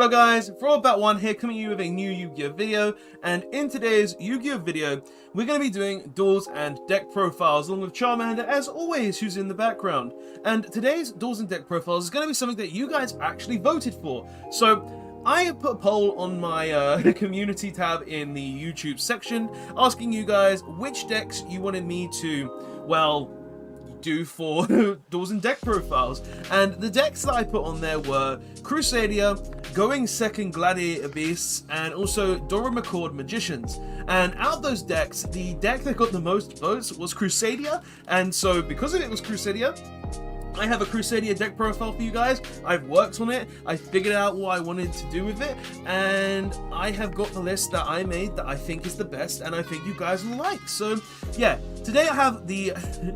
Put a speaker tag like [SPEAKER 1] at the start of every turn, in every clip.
[SPEAKER 1] Hello guys, ForAbout1 here, coming to you with a new Yu-Gi-Oh video, and in today's Yu-Gi-Oh video, we're going to be doing duels and deck profiles along with Charmander, as always, who's in the background. And today's duels and deck profiles is going to be something that you guys actually voted for. So I put a poll on my community tab in the YouTube section, asking you guys which decks you wanted me to, well, do for duels and deck profiles, and the decks that I put on there were Crusadia, Going Second Gladiator Beasts, and also Dora McCord Magicians. And out of those decks, the deck that got the most votes was Crusadia, and so because it was Crusadia, I have a Crusadia deck profile for you guys. I've worked on it, I figured out what I wanted to do with it, and I have got the list that I made that I think is the best and I think you guys will like. So yeah, today I have the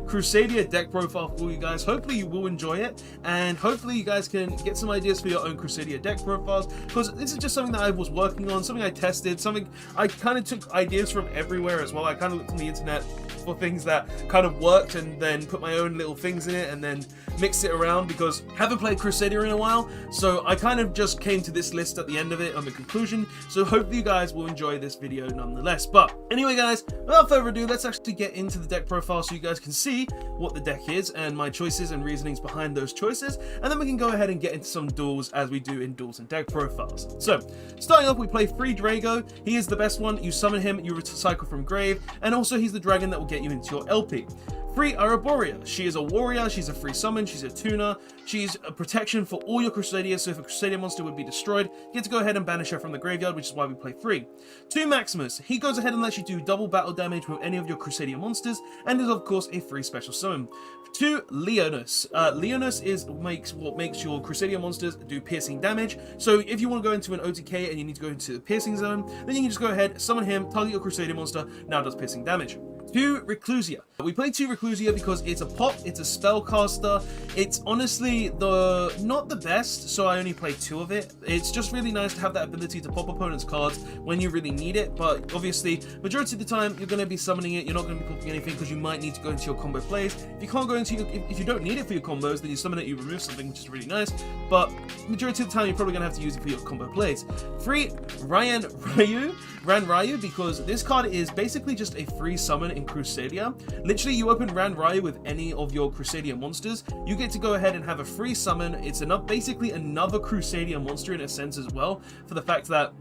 [SPEAKER 1] Crusadia deck profile for you guys. Hopefully you will enjoy it, and hopefully you guys can get some ideas for your own Crusadia deck profiles, because this is just something that I was working on, something I tested, something I kind of took ideas from everywhere as well. I kind of looked on the internet for things that kind of worked and then put my own little things in it and then mix it around, because I haven't played Crusader in a while, so I kind of just came to this list at the end of it on the conclusion. So hopefully you guys will enjoy this video nonetheless. But anyway guys, without further ado, let's actually get into the deck profile so you guys can see what the deck is and my choices and reasonings behind those choices, and then we can go ahead and get into some duels as we do in duels and deck profiles. So starting off, we play Free Drago. He is the best one. You summon him, you recycle from grave, and also he's the dragon that will get you into your LP. Free Araborea. She is a warrior, she's a free summon, she's a tuner, she's a protection for all your Crusadia, so if a Crusadia monster would be destroyed, you get to go ahead and banish her from the graveyard, which is why we play free. 2 Maximus. He goes ahead and lets you do double battle damage with any of your Crusadia monsters, and is of course a free special summon. 2 Leonis. Leonis makes what makes your Crusadia monsters do piercing damage, so if you want to go into an OTK and you need to go into the piercing zone, then you can just go ahead, summon him, target your Crusadia monster, now does piercing damage. 2 Reclusia. We play 2 Reclusia because it's a pop, it's a spellcaster, it's honestly not the best, so I only play 2 of it. It's just really nice to have that ability to pop opponents' cards when you really need it, but obviously, majority of the time, you're going to be summoning it, you're not going to be popping anything because you might need to go into your combo plays. If you can't go into if you don't need it for your combos, then you summon it, you remove something, which is really nice, but majority of the time, you're probably going to have to use it for your combo plays. 3 Ran Ryu, because this card is basically just a free summon in Crusadia. Literally, you open Ran Ryu with any of your Crusadia monsters, you get to go ahead and have a free summon. It's basically another Crusadia monster in a sense as well, for the fact that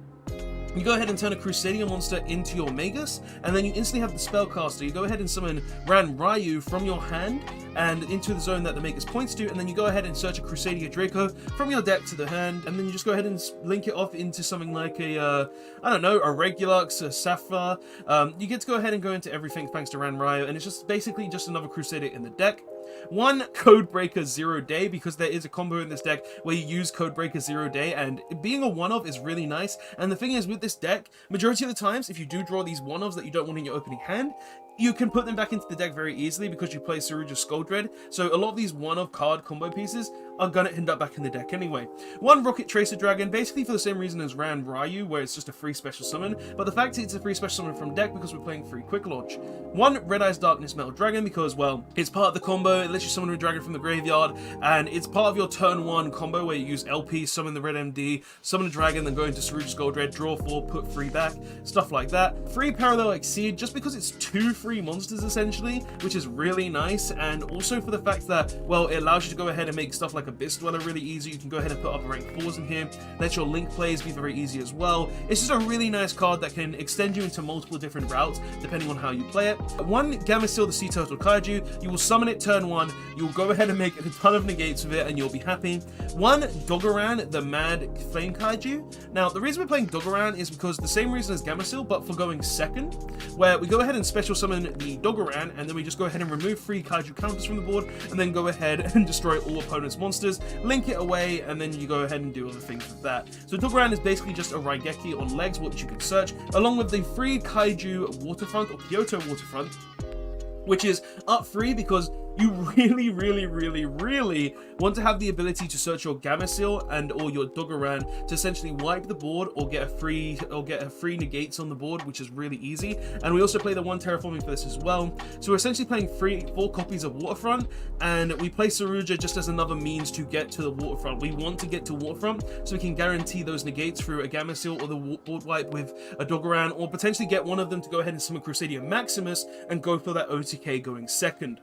[SPEAKER 1] you go ahead and turn a Crusadia monster into your Magus, and then you instantly have the spellcaster. You go ahead and summon Ran Ryu from your hand and into the zone that the Magus points to, and then you go ahead and search a Crusadia Draco from your deck to the hand, and then you just go ahead and link it off into something like a, I don't know, a Regulux, a Sapphire. You get to go ahead and go into everything thanks to Ran Ryu, and it's just basically just another Crusadia in the deck. 1 Codebreaker 0 Day, because there is a combo in this deck where you use Codebreaker 0 Day, and being a one-off is really nice. And the thing is, with this deck, majority of the times, if you do draw these one-offs that you don't want in your opening hand, you can put them back into the deck very easily because you play Saruja Skuldred. So a lot of these one-off card combo pieces are gonna end up back in the deck anyway. 1 Rocket Tracer Dragon, basically for the same reason as Ran Ryu, where it's just a free special summon, but the fact it's a free special summon from deck because we're playing free quick launch. 1 Red Eyes Darkness Metal Dragon, because, well, it's part of the combo, it lets you summon a dragon from the graveyard, and it's part of your turn 1 combo where you use LP, summon the Red MD, summon a dragon, then go into Saruja Skuldred, draw 4, put 3 back, stuff like that. 3 Parallel Exceed, just because it's 2 free monsters essentially, which is really nice, and also for the fact that, well, it allows you to go ahead and make stuff like Abyss Dweller really easy. You can go ahead and put up rank 4s in here, let your link plays be very easy as well. It's just a really nice card that can extend you into multiple different routes depending on how you play it. 1 Gameciel the Sea Turtle Kaiju, you will summon it turn 1, you'll go ahead and make a ton of negates with it and you'll be happy. 1 Dogoran the Mad Flame Kaiju. Now the reason we're playing Dogoran is because the same reason as Gameciel, but for going second, where we go ahead and special summon the Dogoran, and then we just go ahead and remove 3 Kaiju counters from the board, and then go ahead and destroy all opponents' monsters, link it away, and then you go ahead and do other things with that. So Dogoran is basically just a Raigeki on legs, which you can search, along with the 3 Kaiju Waterfront, or Kyoto Waterfront, which is up 3 because you really want to have the ability to search your Gamma Seal and or your Doggeran to essentially wipe the board or get a free negates on the board, which is really easy. And we also play the 1 terraforming for this as well. So we're essentially playing 4 copies of Waterfront, and we play Saruja just as another means to get to the Waterfront. We want to get to Waterfront so we can guarantee those negates through a Gamma Seal or the board wipe with a Doggeran, or potentially get one of them to go ahead and summon Crusadia Maximus and go for that OTK going second.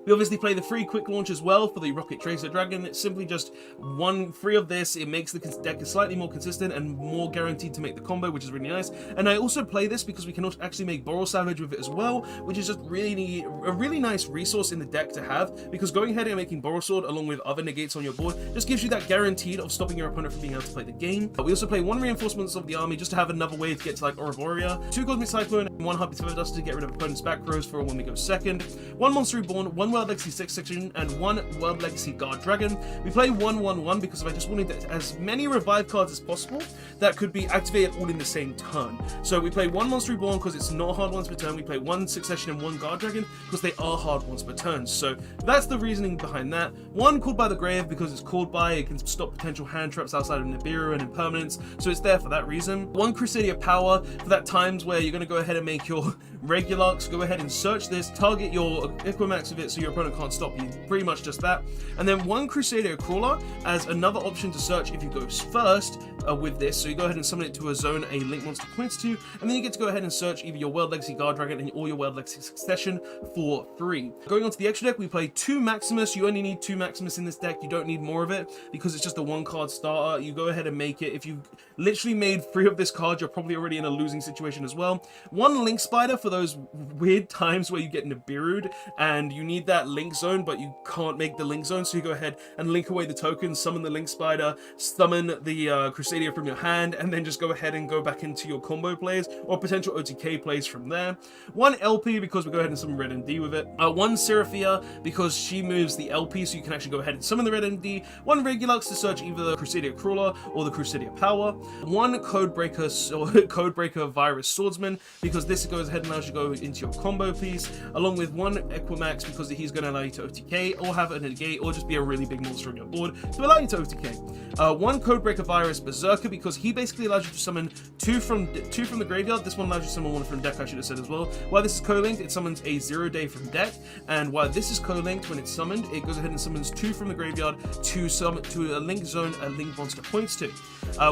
[SPEAKER 1] We obviously play the free quick launch as well for the Rocket Tracer Dragon. It's simply just 1 free of this. It makes the deck slightly more consistent and more guaranteed to make the combo, which is really nice. And I also play this because we can actually make Boral Savage with it as well, which is just really a really nice resource in the deck to have, because going ahead and making Boral Sword along with other negates on your board just gives you that guaranteed of stopping your opponent from being able to play the game. We also play 1 Reinforcements of the Army just to have another way to get to like Ouroborea, 2 Cosmic Cyclone, and 1 Harpy Feather Duster to get rid of opponent's back rows for when we go second, 1 Monster Reborn, 1 World Legacy 6 section, and 1 World Legacy Guard Dragon. We play 1/1/1 because I just wanted as many revive cards as possible that could be activated all in the same turn. So we play 1 Monster Reborn because it's not hard ones per turn. We play 1 Succession and 1 Guard Dragon because they are hard ones per turn. So that's the reasoning behind that. 1 Called by the Grave because it's called by, it can stop potential hand traps outside of Nibiru and impermanence, so it's there for that reason. 1 Crusadia Power for that times where you're going to go ahead and make your Regulux, go ahead and search this, target your Equimax with it so your opponent can't stop you, pretty much just that. And then 1 Crusader Crawler as another option to search if you go first with this, so you go ahead and summon it to a zone a Link Monster points to, and then you get to go ahead and search either your World Legacy Guard Dragon or your World Legacy Succession for free. Going on to the extra deck, we play 2 Maximus. You only need 2 Maximus in this deck, you don't need more of it because it's just a 1 card starter. You go ahead and make it. If you literally made 3 of this card, you're probably already in a losing situation as well. 1 Link Spider for those weird times where you get Nibiru'd and you need that Link Zone, but you can't make the Link Zone, so you go ahead and link away the tokens, summon the Link Spider, summon the Crusadia from your hand, and then just go ahead and go back into your combo plays or potential OTK plays from there. 1 LP because we go ahead and summon Red MD with it. 1 Seraphia because she moves the LP, so you can actually go ahead and summon the Red MD. 1 Regulux to search either the Crusadia Crawler or the Crusadia Power. 1 Codebreaker Virus Swordsman because this goes ahead and allows you to go into your combo piece, along with 1 Equimax because he's going to allow you to OTK or have a negate or just be a really big monster on your board to allow you to OTK. 1 Codebreaker Virus Berserker because he basically allows you to summon 2 from the graveyard. This one allows you to summon 1 from deck, I should have said as well. While this is co-linked, it summons a 0-day from deck, and while this is co-linked, when it's summoned, it goes ahead and summons 2 from the graveyard to summon to a Link Zone a Link Monster points to.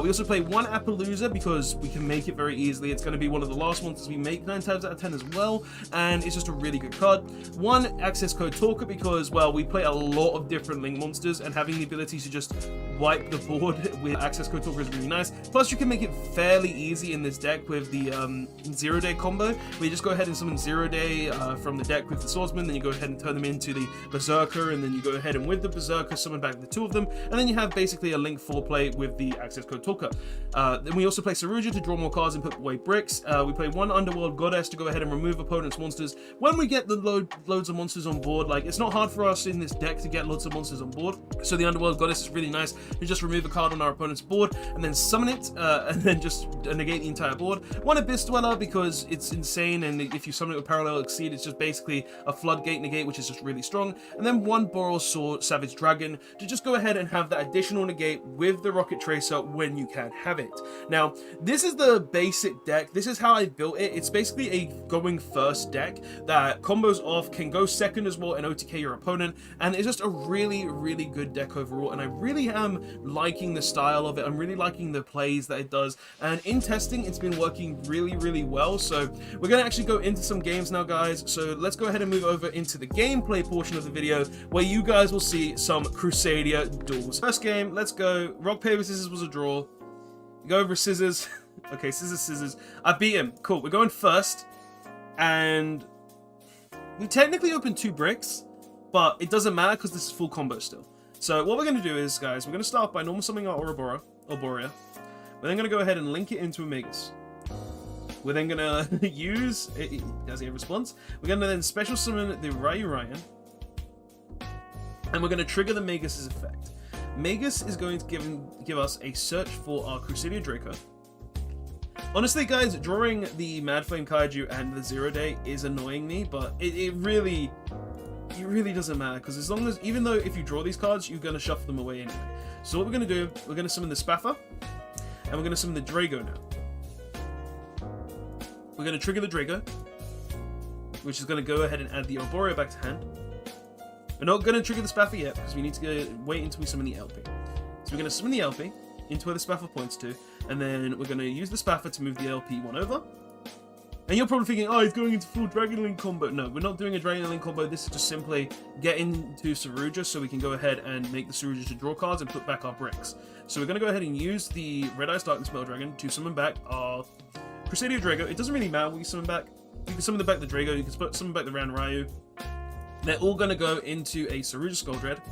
[SPEAKER 1] We also play 1 Appaloosa because we can make it very easily. It's going to be one of the last monsters we make 9 times out of 10 as well, and it's just a really good card. 1 Access Code Talker because, well, we play a lot of different Link monsters, and having the ability to just wipe the board with Access Code Talker is really nice. Plus, you can make it fairly easy in this deck with the 0-day combo, where you just go ahead and summon 0-day from the deck with the Swordsman, then you go ahead and turn them into the Berserker, and then you go ahead and with the Berserker summon back the 2 of them, and then you have basically a Link 4-play with the Access Code Talker. Then we also play Saruja to draw more cards and put away bricks. We play 1 Underworld Goddess to go ahead and remove opponent's monsters. When we get the loads of monsters on board, like, it's not hard for us in this deck to get lots of monsters on board, so the Underworld Goddess is really nice. You just remove a card on our opponent's board and then summon it, and then just negate the entire board. 1 Abyss Dweller because it's insane, and if you summon it with Parallel Exceed, it's just basically a floodgate negate, which is just really strong. And then 1 Boral Sword Savage Dragon to just go ahead and have that additional negate with the Rocket Tracer when you can have it. Now, this is the basic deck. This is how I built it. It's basically a going first deck that combos off, can go second as well and OTK your opponent, and it's just a really, really good deck overall, and I really am liking the style of it. I'm really liking the plays that it does, and in testing, it's been working really, really well. So we're going to actually go into some games now, guys. So let's go ahead and move over into the gameplay portion of the video, where you guys will see some Crusadia duels. First game, let's go. Rock, paper, scissors was a draw. Go over scissors. Okay, scissors. I beat him. Cool. We're going first, and we technically opened 2 bricks, but it doesn't matter because this is full combo still. So what we're going to do is, guys, we're going to start by normal summoning our Ouroborea. We're then going to go ahead and link it into a Magus. We're then going to use it as a response. We're going to then special summon the Ryan, and we're going to trigger the Magus' effect. Magus is going to give us a search for our Crusadia Draco. Honestly, guys, drawing the Mad Flame Kaiju and the 0-day is annoying me, but it really it really doesn't matter, because as long as, even though if you draw these cards, you're going to shuffle them away anyway. So what we're going to do, we're going to summon the Spaffer, and we're going to summon the Drago now. We're going to trigger the Drago, which is going to go ahead and add the Arborea back to hand. We're not going to trigger the Spaffer yet, because we need to wait until we summon the LP. So we're going to summon the LP into where the Spaffer points to, and then we're going to use the Spaffer to move the LP one over. And you're probably thinking, oh, he's going into full Dragon Link combo. No, we're not doing a Dragon Link combo. This is just simply get into Saruja so we can go ahead and make the Saruja to draw cards and put back our bricks. So we're going to go ahead and use the Red Eyes Darkness Spell Dragon to summon back our Crusadia Drago. It doesn't really matter what you summon back. You can summon back the Drago, you can summon back the Ran Ryu. They're all going to go into a Saruja Skull Dread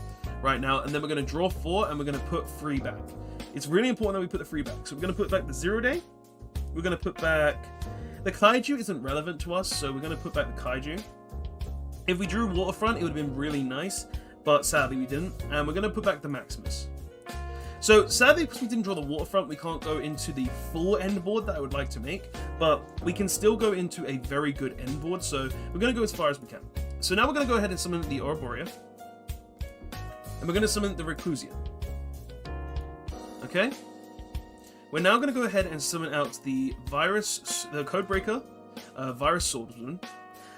[SPEAKER 1] right now, and then we're going to draw 4 and we're going to put 3 back. It's really important that we put the 3 back. So we're going to put back the 0 Day. We're going to put back... The Kaiju isn't relevant to us, so we're going to put back the Kaiju. If we drew Waterfront, it would have been really nice, but sadly we didn't. And we're going to put back the Maximus. So sadly, because we didn't draw the Waterfront, we can't go into the full end board that I would like to make, but we can still go into a very good end board, so we're going to go as far as we can. So now we're going to go ahead and summon the Arborea, and we're going to summon the Reclusia. Okay? We're now going to go ahead and summon out the Codebreaker, Virus Swordsman,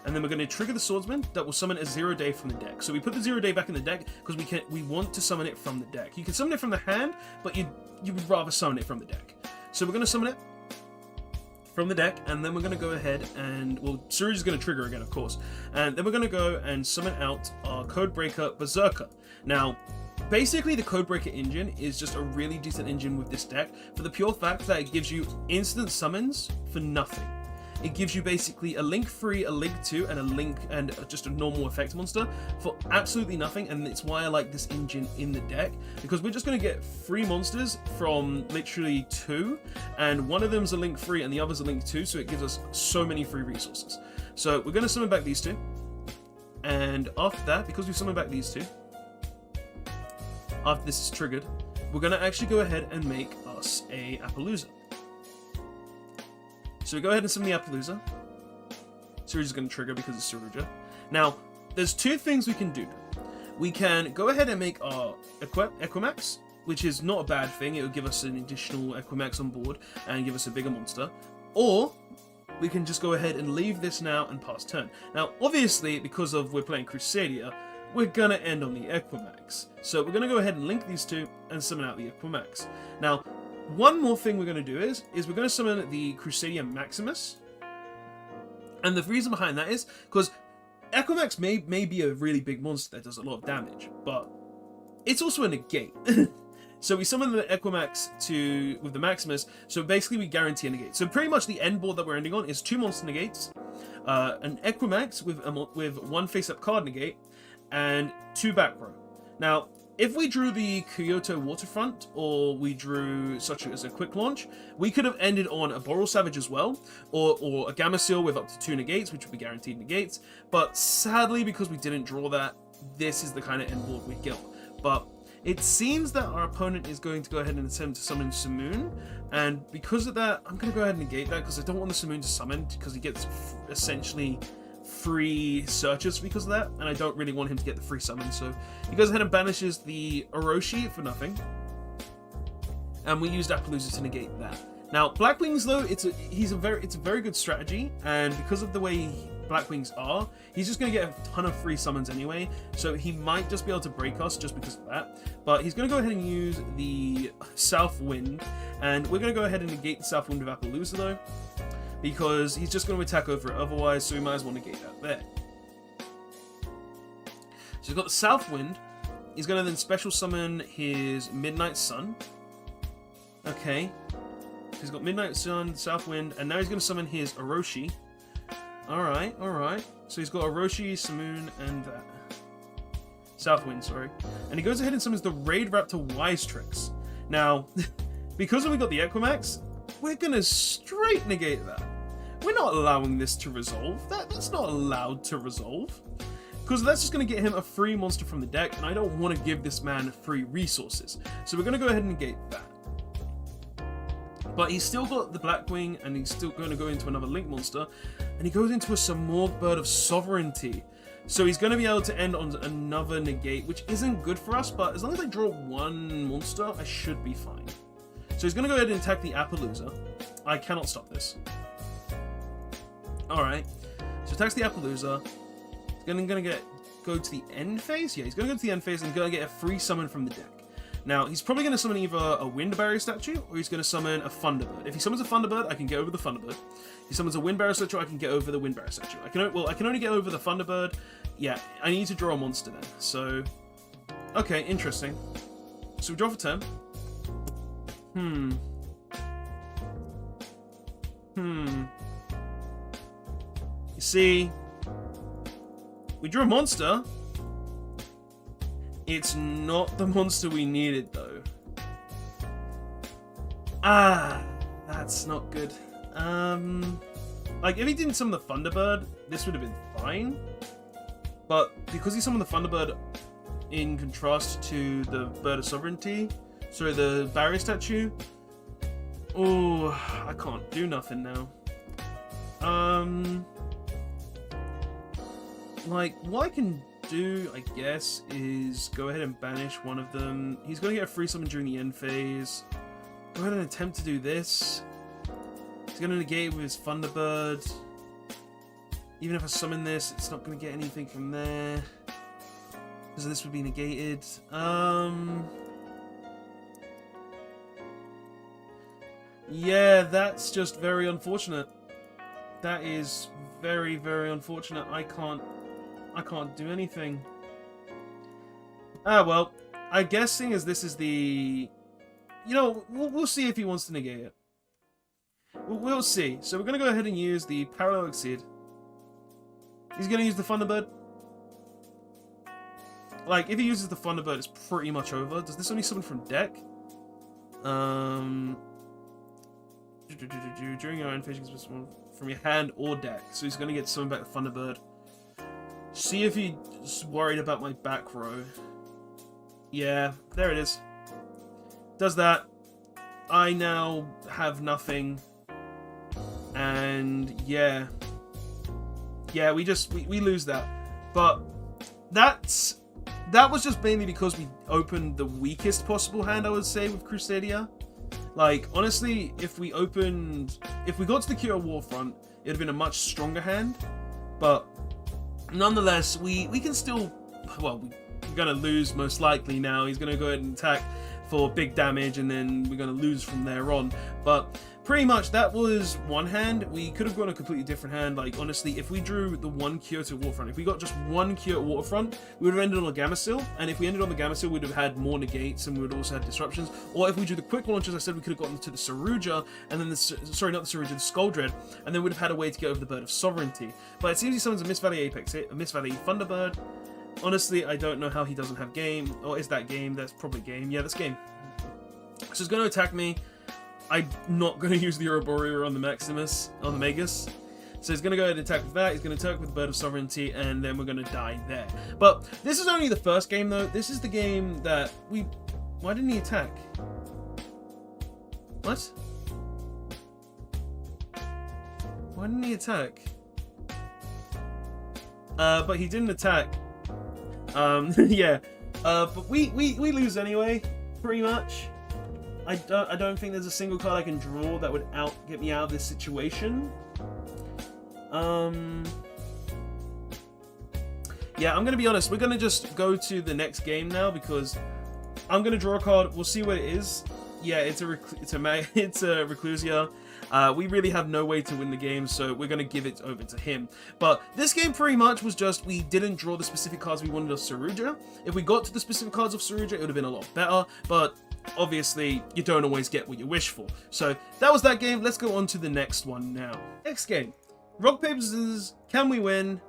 [SPEAKER 1] and then we're going to trigger the Swordsman that will summon a 0 Day from the deck. So we put the 0 Day back in the deck because we want to summon it from the deck. You can summon it from the hand, but you would rather summon it from the deck. So we're going to summon it from the deck, and then we're going to go ahead and, well, Saruja is going to trigger again, of course, and then we're going to go and summon out our Codebreaker Berserker. Now, basically, the Codebreaker engine is just a really decent engine with this deck for the pure fact that it gives you instant summons for nothing. It gives you basically a Link 3, a Link 2, and a Link and just a normal effect monster for absolutely nothing, and it's why I like this engine in the deck, because we're just going to get 3 monsters from literally 2, and one of them's a Link 3 and the other's a Link 2, so it gives us so many free resources. So we're going to summon back these 2, and after that, because we've summoned back these 2, after this is triggered, we're going to actually go ahead and make us a Appaloosa. So we go ahead and summon the Appaloosa. Saruja's going to trigger because it's Saruja. Now, there's 2 things we can do. We can go ahead and make our Equimax, which is not a bad thing. It will give us an additional Equimax on board and give us a bigger monster. Or we can just go ahead and leave this now and pass turn. Now, obviously, because of we're playing Crusadia, we're going to end on the Equimax. So we're going to go ahead and link these 2 and summon out the Equimax. Now, one more thing we're going to do is we're going to summon the Crusadia Maximus. And the reason behind that is because Equimax may be a really big monster that does a lot of damage, but it's also a negate. So we summon the Equimax with the Maximus, so basically we guarantee a negate. So pretty much the end board that we're ending on is 2 monster negates, an Equimax with 1 face-up card negate, and 2 back row. Now, if we drew the Kyoto Waterfront, or we drew such as a quick launch, we could have ended on a Boral Savage as well, or a Gamma Seal with up to 2 negates, which would be guaranteed negates. But sadly, because we didn't draw that, this is the kind of end board we get. But it seems that our opponent is going to go ahead and attempt to summon Simoon, and because of that, I'm going to go ahead and negate that, because I don't want the Simoon to summon, because he gets essentially free searches because of that, and I don't really want him to get the free summon, so he goes ahead and banishes the Orochi for nothing, and we used Appaloosa to negate that. Now, Blackwings, though, it's a very good strategy, and because of the way Blackwings are, he's just going to get a ton of free summons anyway, so he might just be able to break us just because of that, but he's going to go ahead and use the South Wind, and we're going to go ahead and negate the South Wind with Appaloosa, though, because he's just going to attack over it otherwise, so we might as well negate that there. So we've got the South Wind. He's going to then special summon his Midnight Sun. Okay. So he's got Midnight Sun, South Wind, and now he's going to summon his Orochi. Alright, alright. So he's got Orochi, Simoon, and that. South Wind, sorry. And he goes ahead and summons the Raid Raptor Wise Tricks. Now, because we got the Equimax, we're going to straight negate that. We're not allowing this to resolve. That's not allowed to resolve. Because that's just going to get him a free monster from the deck, and I don't want to give this man free resources. So we're going to go ahead and negate that. But he's still got the Blackwing, and he's still going to go into another Link monster, and he goes into a Samorg Bird of Sovereignty. So he's going to be able to end on another negate, which isn't good for us, but as long as I draw one monster, I should be fine. So he's going to go ahead and attack the Appaloosa. I cannot stop this. Alright. So attacks the Appaloosa. He's going to go to the end phase? Yeah, he's going to go to the end phase and going to get a free summon from the deck. Now, he's probably going to summon either a Wind Barrier statue, or he's going to summon a Thunderbird. If he summons a Thunderbird, I can get over the Thunderbird. If he summons a Wind Barrier statue, I can get over the Wind Barrier statue. I can only get over the Thunderbird. Yeah, I need to draw a monster then. So, okay, interesting. So we draw for 10. You see, we drew a monster. It's not the monster we needed, though. Ah, that's not good. Like, if he didn't summon the Thunderbird, this would have been fine. But because he summoned the Thunderbird in contrast to the Bird of Sovereignty, sorry, the Barrier Statue, oh, I can't do nothing now. Like, what I can do, I guess, is go ahead and banish one of them. He's going to get a free summon during the end phase. Go ahead and attempt to do this. He's going to negate it with his Thunderbird. Even if I summon this, it's not going to get anything from there. Because this would be negated. Yeah, that's just very unfortunate. That is very, very unfortunate. I can't do anything. Ah, well, I'm guessing as this is the... You know, we'll see if he wants to negate it. We'll see. So we're going to go ahead and use the Parallel Exceed. He's going to use the Thunderbird. Like, if he uses the Thunderbird, it's pretty much over. Does this only summon from deck? During your end phase, you can summon from your hand or deck. So he's going to get summoned back to Thunderbird. See if he's worried about my back row. Yeah, there it is. Does that. I now have nothing. And yeah. Yeah, we lose that. But that was just mainly because we opened the weakest possible hand, I would say, with Crusadia. Like, honestly, if we got to the Cure Warfront, it would have been a much stronger hand. But nonetheless, we can still, well, we're going to lose most likely now. He's going to go ahead and attack for big damage, and then we're going to lose from there on. But pretty much, that was one hand. We could have gone a completely different hand. Like, honestly, if we drew the one Cure to Waterfront, if we got just one Cure at Waterfront, we would have ended on a Gamma Seal. And if we ended on the Gamma Seal, we would have had more negates, and we would also have disruptions. Or if we drew the quick launch, as I said, we could have gotten to the Saruja, and then sorry, not the Saruja, the Skull Dread, and then we'd have had a way to get over the Bird of Sovereignty. But it seems he summons a Mist Valley Apex hit, a Mist Valley Thunderbird. Honestly, I don't know how he doesn't have game. Or is that game? That's probably game. Yeah, that's game. So he's going to attack me. I'm not going to use the Ouroborea on the Maximus, on the Magus. So he's going to go ahead and attack with that. He's going to attack with the Bird of Sovereignty, and then we're going to die there. But this is only the first game, though. This is the game that we... Why didn't he attack? What? Why didn't he attack? But he didn't attack. Yeah. But we lose anyway, pretty much. I don't think there's a single card I can draw that would get me out of this situation. Yeah, I'm gonna be honest. We're gonna just go to the next game now because I'm gonna draw a card. We'll see what it is. Yeah, it's a Reclusia. We really have no way to win the game, so we're gonna give it over to him. But this game pretty much was just we didn't draw the specific cards we wanted of Saruja. If we got to the specific cards of Saruja, it would have been a lot better. But obviously, you don't always get what you wish for. So that was that game. Let's go on to the next one now. Next game. Rock, paper, scissors. Can we win?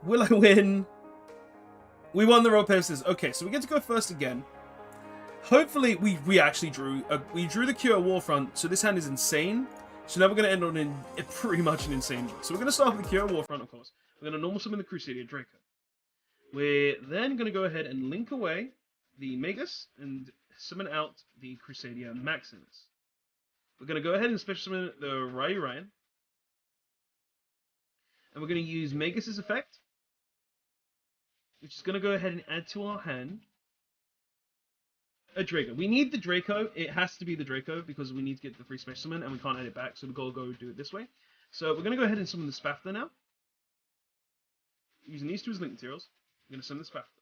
[SPEAKER 1] Will I win? We won the rock, paper, scissors. Okay, so we get to go first again. Hopefully, we actually drew. We drew the Cure Warfront, so this hand is insane. So now we're going to end on pretty much an insane draw. So we're going to start with the Cure Warfront, of course. We're going to normal summon the Crusader Draco. We're then going to go ahead and link away the Magus and summon out the Crusadia Maximus. We're going to go ahead and special summon the Ryu Ryan. And we're going to use Magus's effect which is going to go ahead and add to our hand a Draco. We need the Draco. It has to be the Draco because we need to get the free special summon and we can't add it back, so we've got to go do it this way. So we're going to go ahead and summon the Spafter now. Using these two as link materials, we're going to summon the Spafter.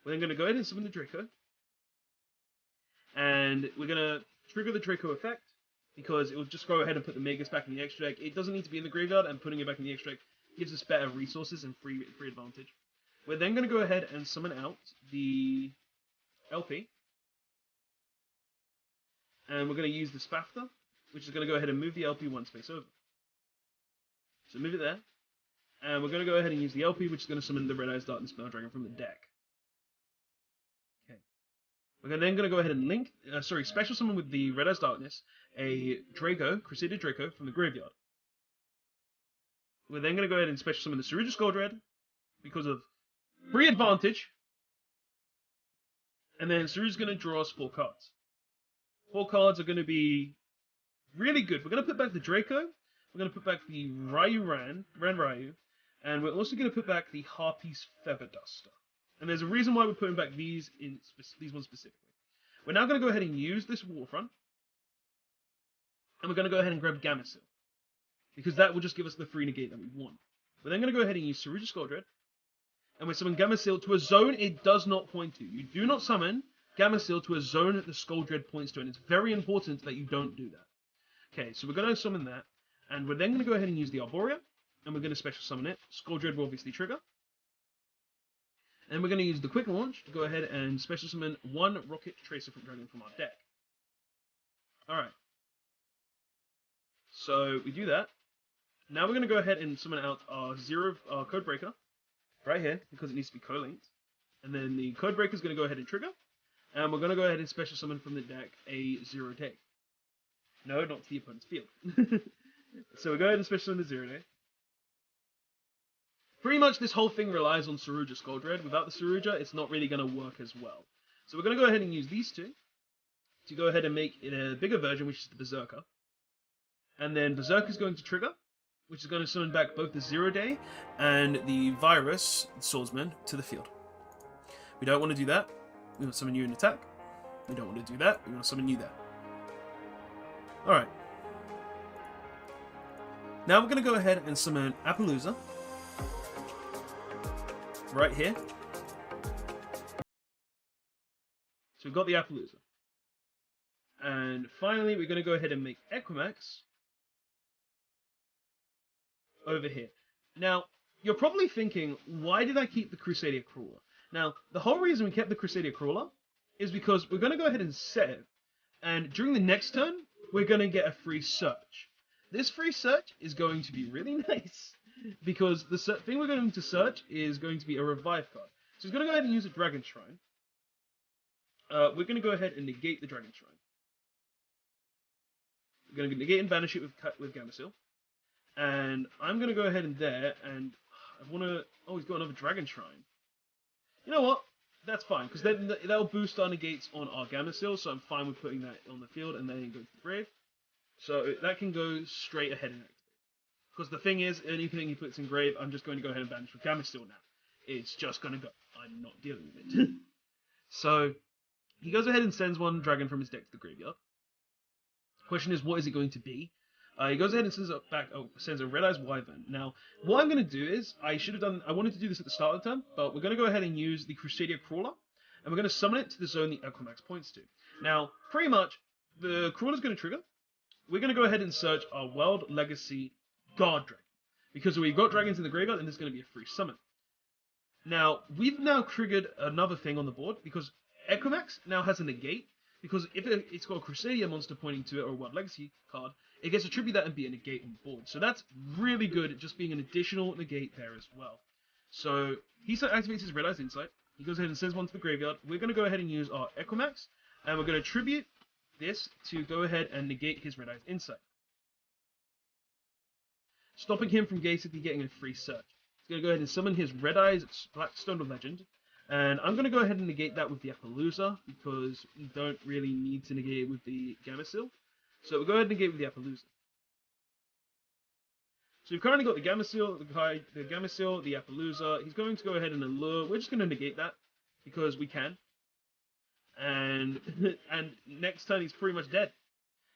[SPEAKER 1] We're then going to go ahead and summon the Draco. And we're going to trigger the Draco effect because it will just go ahead and put the Megas back in the extra deck. It doesn't need to be in the graveyard, and putting it back in the extra deck gives us better resources and free advantage. We're then going to go ahead and summon out the LP. And we're going to use the Spafter, which is going to go ahead and move the LP one space over. So move it there. And we're going to go ahead and use the LP, which is going to summon the Red Eyes Dart and Spell Dragon from the deck. Okay. We're then going to go ahead and special summon with the Red Eyes Darkness, a Draco, Crusader Draco from the graveyard. We're then going to go ahead and special summon the Saruja Skuldred because of free advantage. And then Saruja's going to draw us 4 cards. 4 cards are going to be really good. We're going to put back the Draco. We're going to put back the Ran Ryu. And we're also going to put back the Harpy's Feather Duster. And there's a reason why we're putting back these ones specifically. We're now going to go ahead and use this Waterfront. And we're going to go ahead and grab Gamecill, because that will just give us the free negate that we want. We're then going to go ahead and use Saruja Skuldred. And we summon Gamecill to a zone it does not point to. You do not summon Gamecill to a zone that the Skuldred points to, and it's very important that you don't do that. Okay, so we're going to summon that. And we're then going to go ahead and use the Arborea. And we're going to special summon it. Skuldred will obviously trigger. And we're going to use the Quick Launch to go ahead and special summon 1 Rocket Tracer from Dragon from our deck. Alright. So we do that. Now we're going to go ahead and summon out our Code Breaker right here, because it needs to be co-linked. And then the Code Breaker is going to go ahead and trigger. And we're going to go ahead and special summon from the deck a 0-day. No, not to the opponent's field. So we go ahead and special summon the 0-day. Pretty much this whole thing relies on Saruja Skuldred. Without the Saruja, it's not really going to work as well. So we're going to go ahead and use these two to go ahead and make it a bigger version, which is the Berserker. And then Berserker is going to trigger, which is going to summon back both the 0-day and the Virus Swordsman to the field. We don't want to do that. We want to summon you in attack. We don't want to do that. We want to summon you there. Alright. Now we're going to go ahead and summon Appaloosa. Right here. So we've got the Appaloosa. And finally, we're going to go ahead and make Equimax over here. Now, you're probably thinking, why did I keep the Crusadia Crawler? Now, the whole reason we kept the Crusadia Crawler is because we're going to go ahead and set it, and during the next turn, we're going to get a free search. This free search is going to be really nice, because the thing we're going to search is going to be a revive card. So we're going to go ahead and use a Dragon Shrine. We're going to go ahead and negate the Dragon Shrine. We're going to negate and banish it with Gamecill. And I'm going to go ahead and and I want to... Oh, he's got another Dragon Shrine. You know what? That's fine, because then that'll boost our negates on our Gamecill, so I'm fine with putting that on the field and then go to the grave. So that can go straight ahead and activate. Because the thing is, anything he puts in grave, I'm just going to go ahead and banish with Gamecill now. It's just going to go. I'm not dealing with it. So he goes ahead and sends 1 dragon from his deck to the graveyard. Question is, what is it going to be? He goes ahead and sends a Red Eyes Wyvern. Now, what I'm going to do is, I wanted to do this at the start of the turn, but we're going to go ahead and use the Crusadia Crawler, and we're going to summon it to the zone the Equimax points to. Now, pretty much, the Crawler is going to trigger. We're going to go ahead and search our World Legacy Guard Dragon, because we've got dragons in the graveyard, and there's going to be a free summon. Now, we've now triggered another thing on the board, because Equimax now has a negate, because if it's got a Crusadia monster pointing to it, or a World Legacy card, it gets to tribute that and be a negate on the board. So that's really good at just being an additional negate there as well. So he activates his Red Eyes Insight. He goes ahead and sends 1 to the graveyard. We're going to go ahead and use our Equimax, and we're going to tribute this to go ahead and negate his Red Eyes Insight, stopping him from basically getting a free search. He's going to go ahead and summon his Red Eyes Blackstone of Legend, and I'm going to go ahead and negate that with the Appaloosa, because we don't really need to negate it with the Gamecill. So we'll go ahead and negate with the Appaloosa. So we've currently got the Gamma-Seal, the Gamma-Seal, the Appaloosa. He's going to go ahead and allure. We're just going to negate that because we can. And and next turn he's pretty much dead.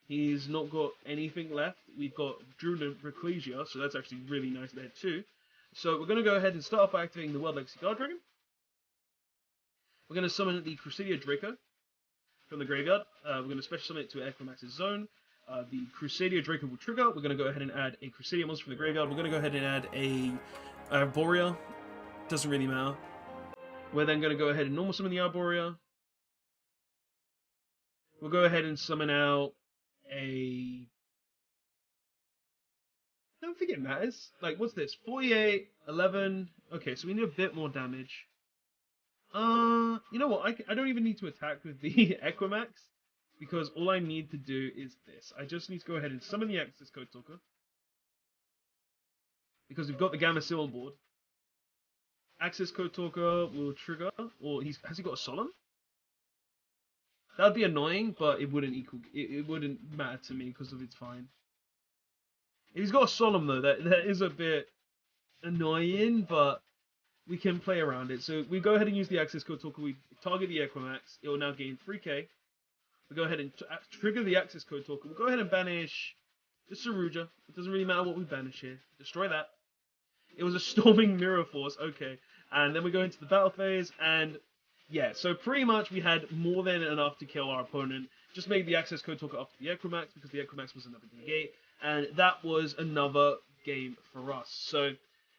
[SPEAKER 1] He's not got anything left. We've got Druid Reclusia, so that's actually really nice there too. So we're going to go ahead and start off by activating the World Legacy Guard Dragon. We're going to summon the Crusadia Draco from the graveyard. We're going to special summon it to Equimax's zone. The Crusadia Draco will trigger. We're going to go ahead and add a Crusadia monster from the graveyard. We're going to go ahead and add a Arborea. Doesn't really matter. We're then going to go ahead and normal summon the Arborea. We'll go ahead and summon out a... I don't think it matters. Like, what's this? 48, 11. Okay, so we need a bit more damage. You know what? I don't even need to attack with the Equimax, because all I need to do is this. I just need to go ahead and summon the Access Code Talker, because we've got the Gamma-Seal on board. Access Code Talker will trigger, or has he got a Solemn? That'd be annoying, but it wouldn't it wouldn't matter to me because of it's fine. If he's got a Solemn though, that is a bit annoying, but we can play around it. So we go ahead and use the Access Code Talker. We target the Equimax. It will now gain 3k. We go ahead and trigger the Access Code Talker. We'll go ahead and banish the Saruja. It doesn't really matter what we banish here. Destroy that. It was a Storming Mirror Force. Okay. And then we go into the battle phase, and yeah, so pretty much we had more than enough to kill our opponent. Just made the Access Code Talker up to the Equimax, because the Equimax was another negate, and that was another game for us. So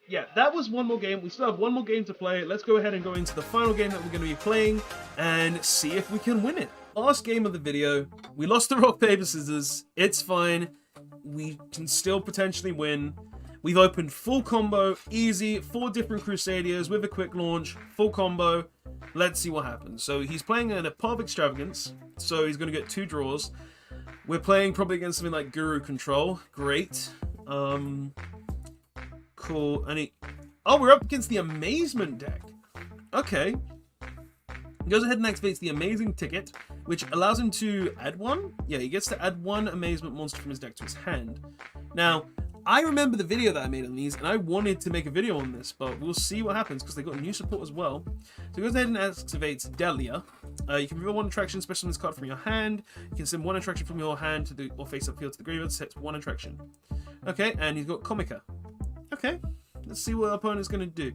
[SPEAKER 1] yeah, that was one more game. We still have one more game to play. Let's go ahead and go into the final game that we're going to be playing and see if we can win it. Last game of the video, we lost the rock, paper, scissors. It's fine. We can still potentially win. We've opened full combo, easy, 4 different Crusaders with a quick launch, full combo. Let's see what happens. So he's playing in a Path of Extravagance, so he's going to get 2 draws. We're playing probably against something like Guru Control. Great. Cool. And oh, we're up against the Amazement deck. Okay. He goes ahead and activates the Amazing Ticket, which allows him to add 1. Yeah, he gets to add 1 Amazement monster from his deck to his hand. Now, I remember the video that I made on these, and I wanted to make a video on this, but we'll see what happens, because they got new support as well. So he goes ahead and activates Delia. You can reveal 1 attraction, special summon this card from your hand. You can send 1 attraction from your hand to the or face-up field to the graveyard, sets 1 attraction. Okay, and he's got Comica. Okay, let's see what our opponent's going to do.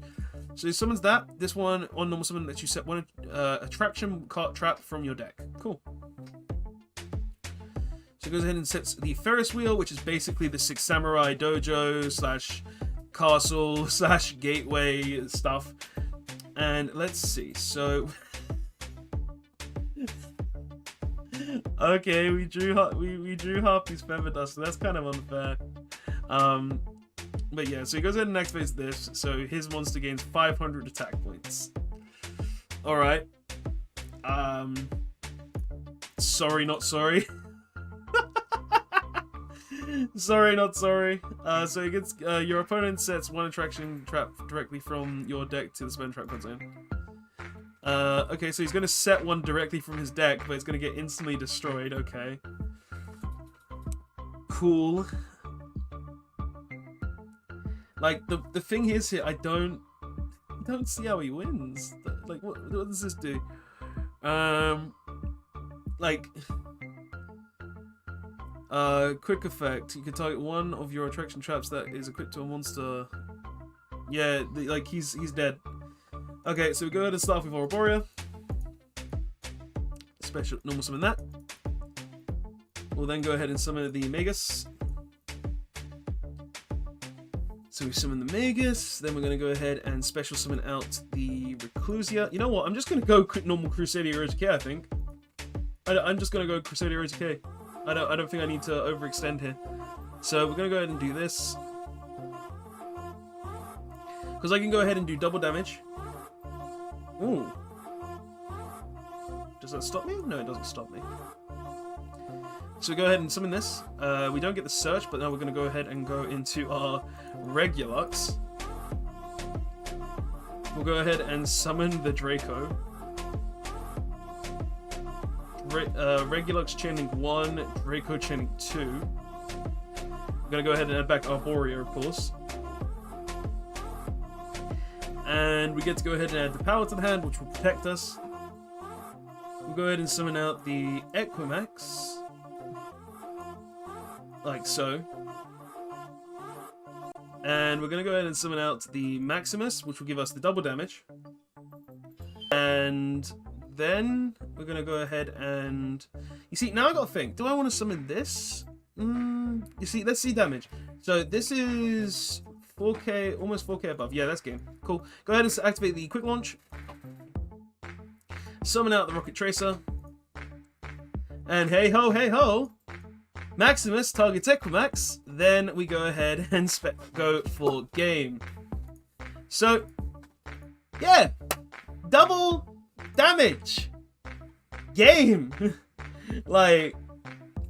[SPEAKER 1] So he summons that. This one, on normal summon, lets you set 1 attraction card trap from your deck. Cool. So he goes ahead and sets the Ferris Wheel, which is basically the 6 Samurai Dojo slash castle slash gateway stuff. And let's see. So okay, we drew Harpy's Feather Dust, so that's kind of unfair. But yeah, so he goes ahead and activates this, so his monster gains 500 attack points. Alright. Sorry, not sorry. Sorry, not sorry. So he gets, your opponent sets 1 attraction trap directly from your deck to the spell trap card zone. Okay, so he's going to set 1 directly from his deck, but it's going to get instantly destroyed. Okay. Cool. Like, the thing is here, I don't see how he wins. Like, what does this do? Like, quick effect. You can target 1 of your attraction traps that is equipped to a monster. Yeah, like, he's dead. Okay, so we go ahead and start with Arborea. Special normal summon that. We'll then go ahead and summon the Magus. So we summon the Magus, then we're going to go ahead and special summon out the Reclusia. You know what, I'm just going to go normal Crusader OTK, I think. I'm just going to go Crusader OTK. I don't think I need to overextend here. So we're going to go ahead and do this. Because I can go ahead and do double damage. Ooh. Does that stop me? No, it doesn't stop me. So we go ahead and summon this. We don't get the search, but now we're going to go ahead and go into our Regulux. We'll go ahead and summon the Draco. Regulux chaining 1, Draco chaining 2. We're going to go ahead and add back Arborea, of course. And we get to go ahead and add the power to the hand, which will protect us. We'll go ahead and summon out the Equimax. Like so. And we're going to go ahead and summon out the Maximus, which will give us the double damage. And then we're going to go ahead and... You see, now I got to think. Do I want to summon this? You see, let's see damage. So this is 4K, almost 4K above. Yeah, that's game. Cool. Go ahead and activate the quick launch. Summon out the Rocket Tracer. And hey ho, Maximus targets Equimax. Then we go ahead and go for game. So, yeah, double damage. Game. Like,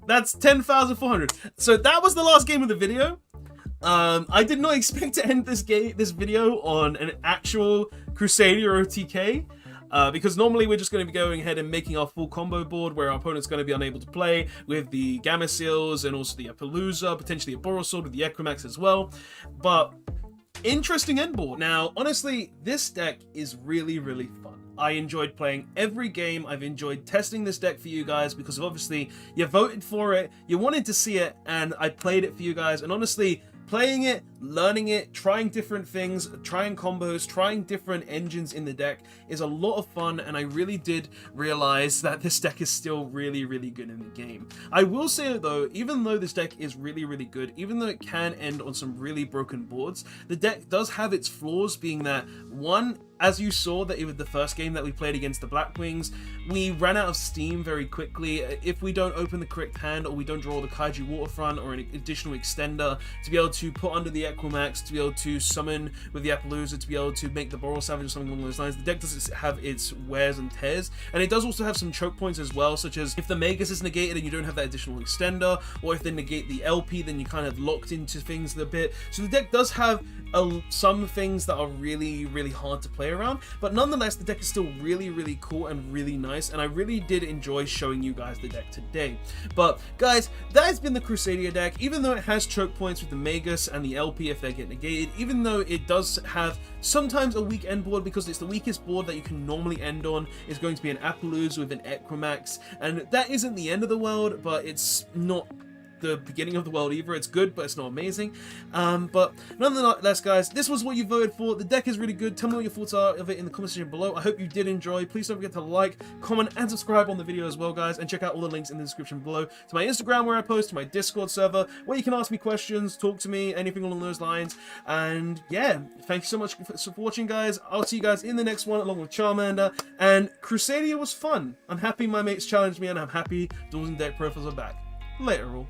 [SPEAKER 1] that's 10,400. So that was the last game of the video. I did not expect to end this video on an actual Crusader OTK. Because normally we're just going to be going ahead and making our full combo board where our opponent's going to be unable to play with the Gamma Seals and also the Appaloosa, potentially a Borosword with the Equimax as well. But interesting end board. Now, honestly, this deck is really, really fun. I enjoyed playing every game. I've enjoyed testing this deck for you guys because obviously you voted for it, you wanted to see it, and I played it for you guys. And honestly, playing it, learning it, trying different things, trying combos, trying different engines in the deck is a lot of fun, and I really did realize that this deck is still really, really good in the game. I will say though, even though this deck is really, really good, even though it can end on some really broken boards, the deck does have its flaws, being that, one, as you saw that with the first game that we played against the Blackwings, we ran out of steam very quickly. If we don't open the correct hand, or we don't draw the Kaiju Waterfront or an additional extender to be able to put under the Equimax, to be able to summon with the Appaloosa, to be able to make the Boral Savage or something along those lines, the deck does have its wears and tears, and it does also have some choke points as well, such as if the Magus is negated and you don't have that additional extender, or if they negate the LP, then you kind of locked into things a bit. So the deck does have some things that are really, really hard to play around, but nonetheless the deck is still really, really cool and really nice, and I really did enjoy showing you guys the deck today. But guys, that has been the Crusadia deck. Even though it has choke points with the Magus and the LP if they get negated, even though it does have sometimes a weak end board because it's the weakest board that you can normally end on, is going to be an Appaloosa with an Equimax, and that isn't the end of the world, but it's not the beginning of the world either. It's good, but it's not amazing. But nonetheless, guys, this was what you voted for. The deck is really good. Tell me what your thoughts are of it in the comment section below. I hope you did enjoy. Please don't forget to like, comment, and subscribe on the video as well, guys, and check out all the links in the description below to my Instagram where I post, to my Discord server where you can ask me questions, talk to me, anything along those lines. And yeah, thank you so much for watching, guys. I'll see you guys in the next one along with Charmander, and Crusadia was fun. I'm happy my mates challenged me, and I'm happy Duels and Deck Profiles are back. Later all.